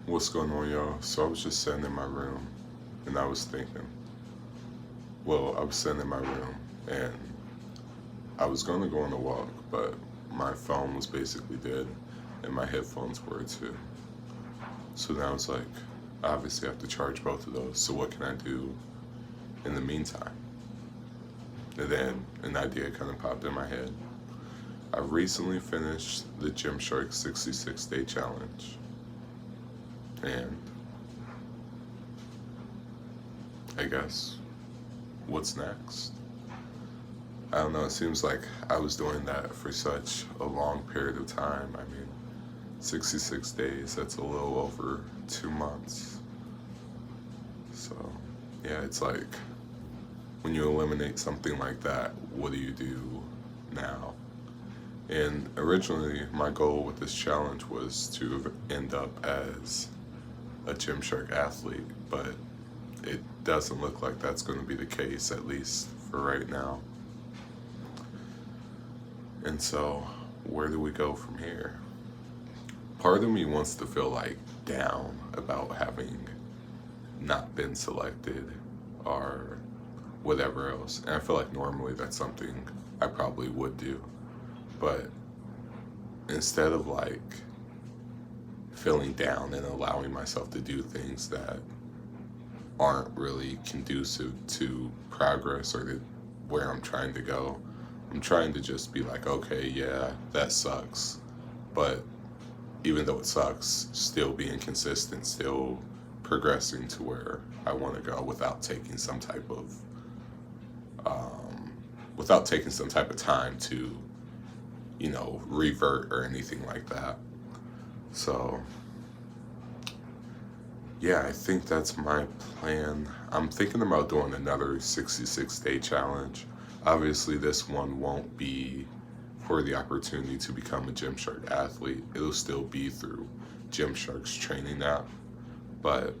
What's going on, y'all? So I was just sitting in my room and I was thinking, I was sitting in my room and I was going to go on a walk, but my phone was basically dead and my headphones were too. So now it's like, obviously I have to charge both of those. So what can I do in the meantime? And then an idea kind of popped in my head. I recently finished the Gymshark 66-day challenge. And I guess, what's next? I don't know, it seems like I was doing that for such a long period of time. I mean, 66 days, that's a little over 2 months. So, yeah, it's like when you eliminate something like that, what do you do now? And originally, my goal with this challenge was to end up as a Gymshark athlete, but it doesn't look like that's going to be the case, at least for right now. And so, where do we go from here? Part of me wants to feel like down about having not been selected or whatever else. And I feel like normally that's something I probably would do. But instead of like feeling down and allowing myself to do things that aren't really conducive to progress or to where I'm trying to go, I'm trying to just be like, okay, yeah, that sucks. But even though it sucks, still being consistent, still progressing to where I want to go without taking some type of time to, revert or anything like that. So, yeah, I think that's my plan. I'm thinking about doing another 66-day challenge. Obviously, this one won't be for the opportunity to become a Gymshark athlete. It'll still be through Gymshark's training app, but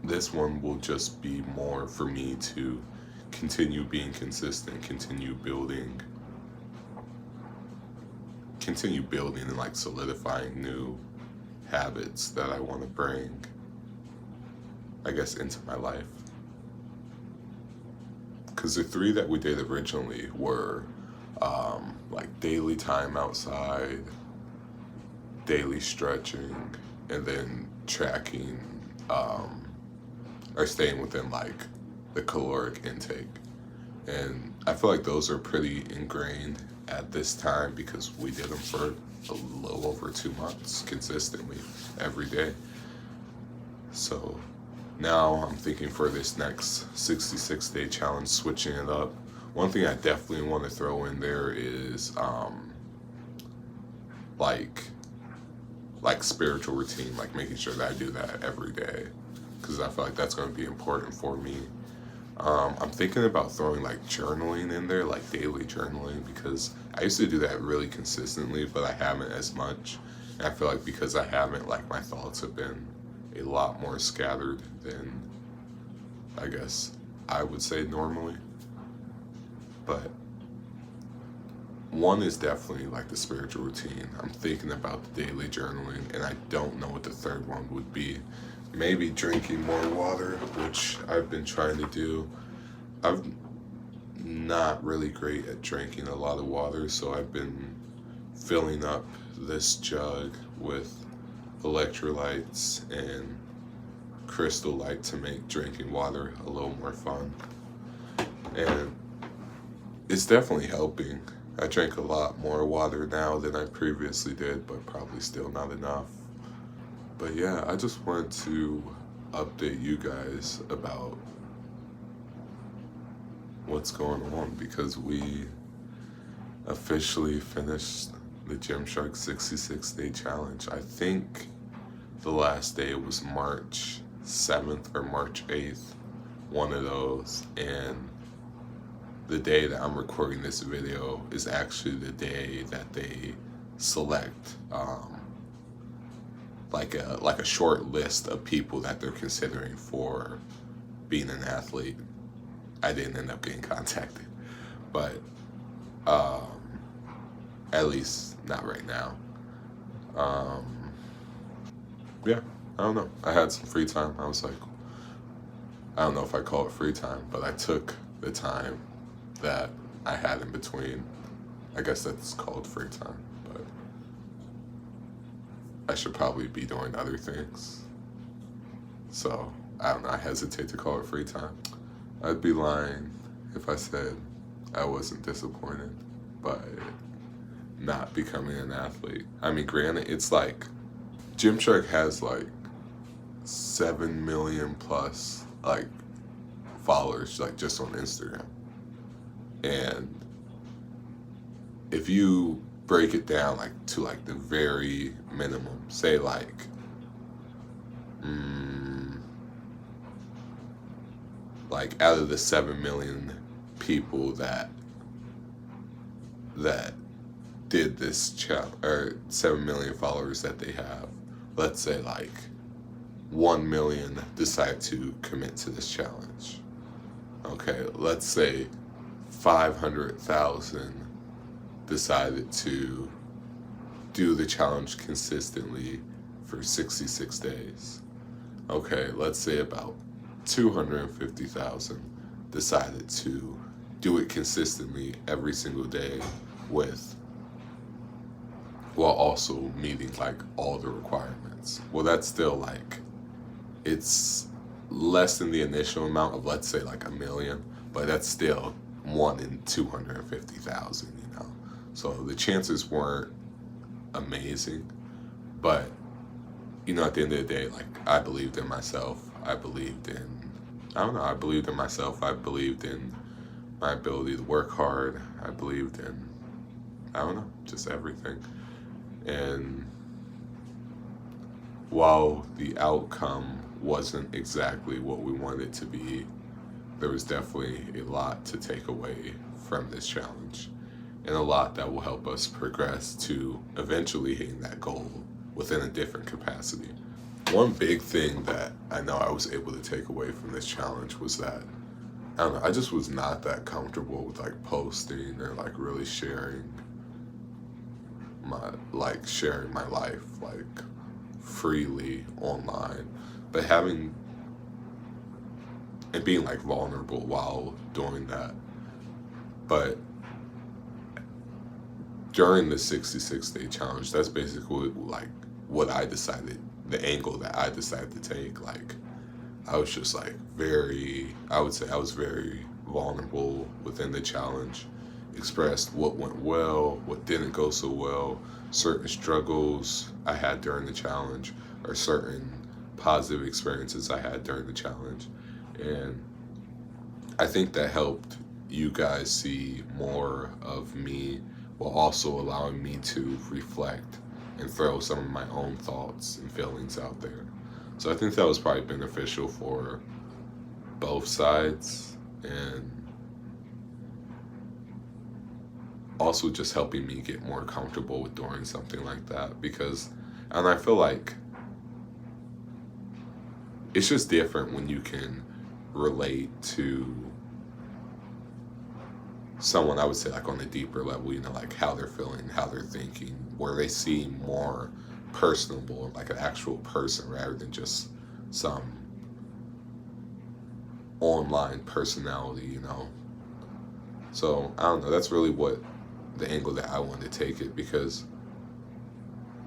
this one will just be more for me to continue being consistent, continue building and like solidifying new habits that I want to bring, I guess, into my life. Because the three that we did originally were like daily time outside, daily stretching, and then tracking or staying within like the caloric intake. And I feel like those are pretty ingrained at this time because we did them for a little over 2 months consistently every day. So now I'm thinking for this next 66-day challenge, switching it up. One thing I definitely want to throw in there is like spiritual routine, like making sure that I do that every day, because I feel like that's going to be important for me. I'm thinking about throwing like journaling in there, like daily journaling, because I used to do that really consistently, but I haven't as much. And I feel like because I haven't, like my thoughts have been a lot more scattered than I guess I would say normally. But one is definitely like the spiritual routine. I'm thinking about the daily journaling, and I don't know what the third one would be. Maybe drinking more water, which I've been trying to do. I'm not really great at drinking a lot of water, so I've been filling up this jug with electrolytes and Crystal Light to make drinking water a little more fun. And it's definitely helping. I drink a lot more water now than I previously did, but probably still not enough. But yeah, I just wanted to update you guys about what's going on, because we officially finished the Gymshark 66-day challenge. I think the last day was March 7th or March 8th, one of those. And the day that I'm recording this video is actually the day that they select like a short list of people that they're considering for being an athlete. I didn't end up getting contacted, but at least not right now. yeah, I don't know. I had some free time. I was like, I don't know if I call it free time, but I took the time that I had in between. I guess that's called free time, but I should probably be doing other things. So I don't know. I hesitate to call it free time. I'd be lying if I said I wasn't disappointed by not becoming an athlete. I mean, granted, it's like Gymshark has like 7 million plus like followers, like just on Instagram. And if you break it down like to like the very minimum, say like out of the 7 million people that did this challenge, or 7 million followers that they have, let's say like 1 million decide to commit to this challenge. Okay, let's say 500,000 decided to do the challenge consistently for 66 days. Okay, let's say about 250,000 decided to do it consistently every single day with, while also meeting like all the requirements. Well, that's still like, it's less than the initial amount of, let's say, like 1 million, but that's still 1 in 250,000, you know? So the chances weren't amazing, but, you know, at the end of the day, like, I believed in myself. I believed in, I don't know, I believed in myself. I believed in my ability to work hard. I believed in, I don't know, just everything. And while the outcome wasn't exactly what we wanted it to be, there was definitely a lot to take away from this challenge, and a lot that will help us progress to eventually hitting that goal within a different capacity. One big thing that I know I was able to take away from this challenge was that, I don't know, I just was not that comfortable with like posting or like really sharing my life like freely online, but having and being like vulnerable while doing that. But during the 66-day challenge, that's basically like what I decided, the angle that I decided to take. Like, I was just like I would say I was very vulnerable within the challenge, expressed what went well, what didn't go so well, certain struggles I had during the challenge, or certain positive experiences I had during the challenge. And I think that helped you guys see more of me, while also allowing me to reflect and throw some of my own thoughts and feelings out there. So I think that was probably beneficial for both sides, and also just helping me get more comfortable with doing something like that. Because, and I feel like it's just different when you can relate to someone, I would say, like on a deeper level, you know, like how they're feeling, how they're thinking, where they seem more personable, like an actual person rather than just some online personality, you know. So I don't know, that's really what the angle that I wanted to take it, because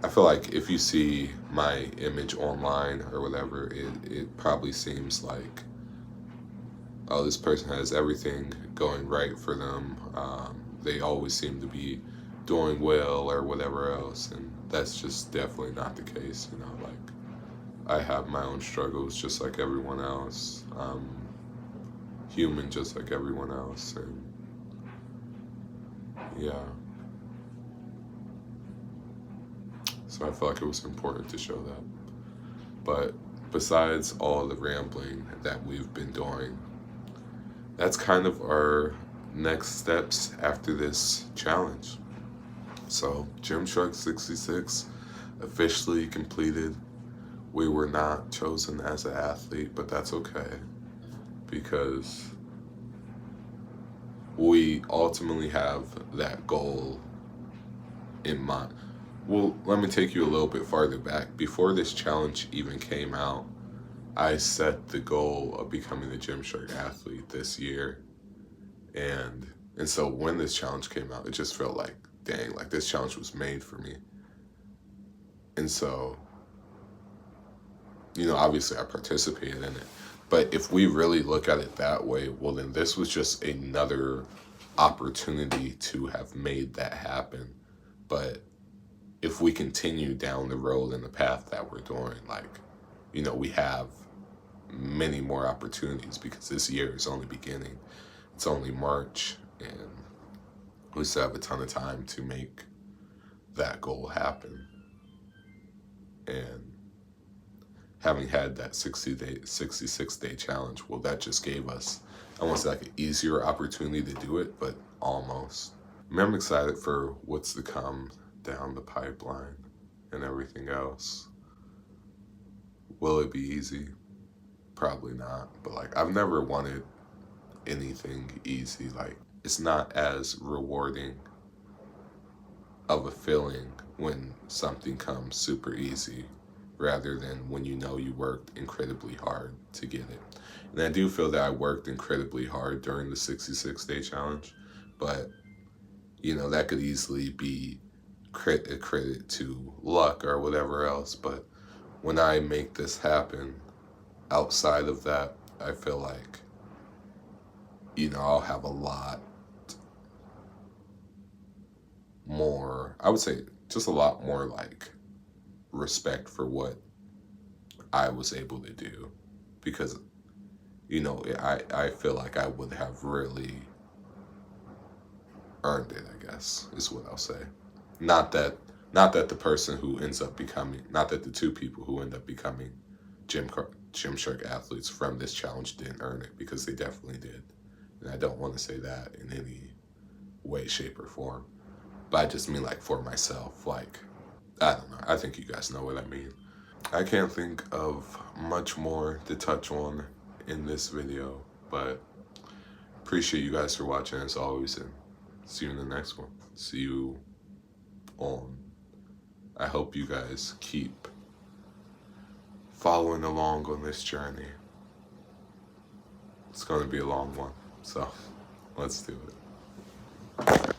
I feel like if you see my image online or whatever, it probably seems like, oh, this person has everything going right for them. They always seem to be doing well or whatever else, and that's just definitely not the case. You know, like, I have my own struggles just like everyone else. I'm human just like everyone else, and yeah. So I feel like it was important to show that. But besides all the rambling that we've been doing, that's kind of our next steps after this challenge. So Gymshark 66 officially completed. We were not chosen as an athlete, but that's okay, because we ultimately have that goal in mind. Well, let me take you a little bit farther back. Before this challenge even came out, I set the goal of becoming a Gymshark athlete this year. And so when this challenge came out, it just felt like, dang, like this challenge was made for me. And so, obviously I participated in it. But if we really look at it that way, well, then this was just another opportunity to have made that happen. But if we continue down the road and the path that we're doing, like, we have many more opportunities because this year is only beginning. It's only March, and we still have a ton of time to make that goal happen. And having had that 66-day challenge, well, that just gave us almost like an easier opportunity to do it, but almost. I'm excited for what's to come down the pipeline and everything else. Will it be easy? Probably not. But like, I've never wanted anything easy. Like, it's not as rewarding of a feeling when something comes super easy rather than when you worked incredibly hard to get it. And I do feel that I worked incredibly hard during the 66-day challenge, but that could easily be credit to luck or whatever else. But when I make this happen outside of that, I feel like I'll have a lot more, I would say just a lot more like respect for what I was able to do, because I feel like I would have really earned it, I guess is what I'll say. Not that the person who ends up becoming, not that the two people who end up becoming Gymshark athletes from this challenge didn't earn it, because they definitely did. And I don't want to say that in any way, shape, or form. But I just mean like for myself, like, I don't know. I think you guys know what I mean. I can't think of much more to touch on in this video, but appreciate you guys for watching as always, and see you in the next one. See you on. I hope you guys keep following along on this journey. It's going to be a long one, so let's do it.